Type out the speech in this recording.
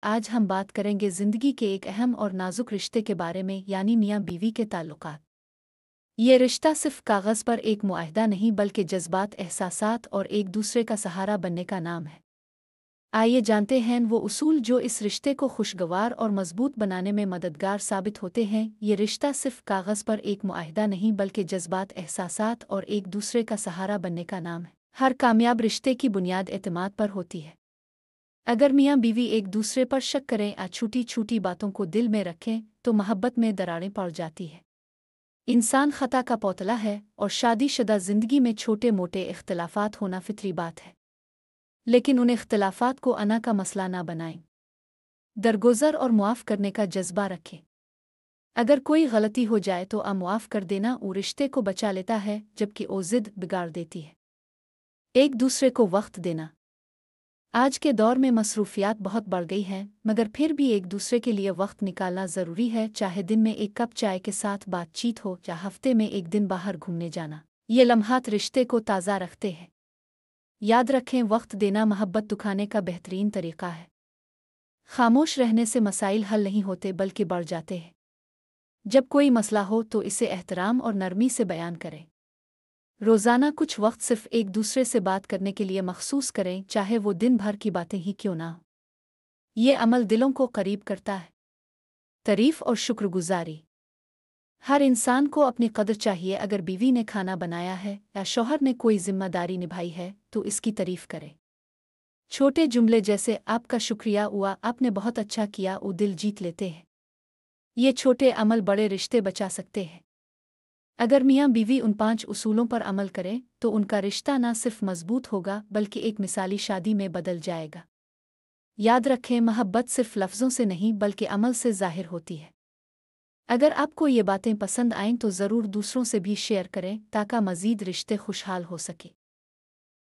آج ہم بات کریں گے زندگی کے ایک اہم اور نازک رشتے کے بارے میں، یعنی میاں بیوی کے تعلقات۔ یہ رشتہ صرف کاغذ پر ایک معاہدہ نہیں بلکہ جذبات، احساسات اور ایک دوسرے کا سہارا بننے کا نام ہے۔ آئیے جانتے ہیں وہ اصول جو اس رشتے کو خوشگوار اور مضبوط بنانے میں مددگار ثابت ہوتے ہیں۔ یہ رشتہ صرف کاغذ پر ایک معاہدہ نہیں بلکہ جذبات، احساسات اور ایک دوسرے کا سہارا بننے کا نام ہے۔ ہر کامیاب رشتے کی بنیاد اعتماد پر ہوتی ہے۔ اگر میاں بیوی ایک دوسرے پر شک کریں اور چھوٹی چھوٹی باتوں کو دل میں رکھیں تو محبت میں دراڑیں پڑ جاتی ہے۔ انسان خطا کا پوتلا ہے اور شادی شدہ زندگی میں چھوٹے موٹے اختلافات ہونا فطری بات ہے، لیکن ان اختلافات کو انا کا مسئلہ نہ بنائیں۔ درگزر اور معاف کرنے کا جذبہ رکھیں۔ اگر کوئی غلطی ہو جائے تو معاف کر دینا وہ رشتے کو بچا لیتا ہے، جبکہ وہ ضد بگاڑ دیتی ہے۔ ایک دوسرے کو وقت دینا۔ آج کے دور میں مصروفیات بہت بڑھ گئی ہیں، مگر پھر بھی ایک دوسرے کے لیے وقت نکالنا ضروری ہے، چاہے دن میں ایک کپ چائے کے ساتھ بات چیت ہو یا ہفتے میں ایک دن باہر گھومنے جانا۔ یہ لمحات رشتے کو تازہ رکھتے ہیں۔ یاد رکھیں، وقت دینا محبت دکھانے کا بہترین طریقہ ہے۔ خاموش رہنے سے مسائل حل نہیں ہوتے بلکہ بڑھ جاتے ہیں۔ جب کوئی مسئلہ ہو تو اسے احترام اور نرمی سے بیان کریں۔ روزانہ کچھ وقت صرف ایک دوسرے سے بات کرنے کے لیے مخصوص کریں، چاہے وہ دن بھر کی باتیں ہی کیوں نہ ہوں۔ یہ عمل دلوں کو قریب کرتا ہے۔ تعریف اور شکر گزاری۔ ہر انسان کو اپنی قدر چاہیے۔ اگر بیوی نے کھانا بنایا ہے یا شوہر نے کوئی ذمہ داری نبھائی ہے تو اس کی تعریف کریں۔ چھوٹے جملے جیسے آپ کا شکریہ ہوا، آپ نے بہت اچھا کیا، وہ دل جیت لیتے ہیں۔ یہ چھوٹے عمل بڑے رشتے بچا سکتے ہیں۔ اگر میاں بیوی ان 5 اصولوں پر عمل کریں تو ان کا رشتہ نہ صرف مضبوط ہوگا بلکہ ایک مثالی شادی میں بدل جائے گا۔ یاد رکھیں، محبت صرف لفظوں سے نہیں بلکہ عمل سے ظاہر ہوتی ہے۔ اگر آپ کو یہ باتیں پسند آئیں تو ضرور دوسروں سے بھی شیئر کریں تاکہ مزید رشتے خوشحال ہو سکے۔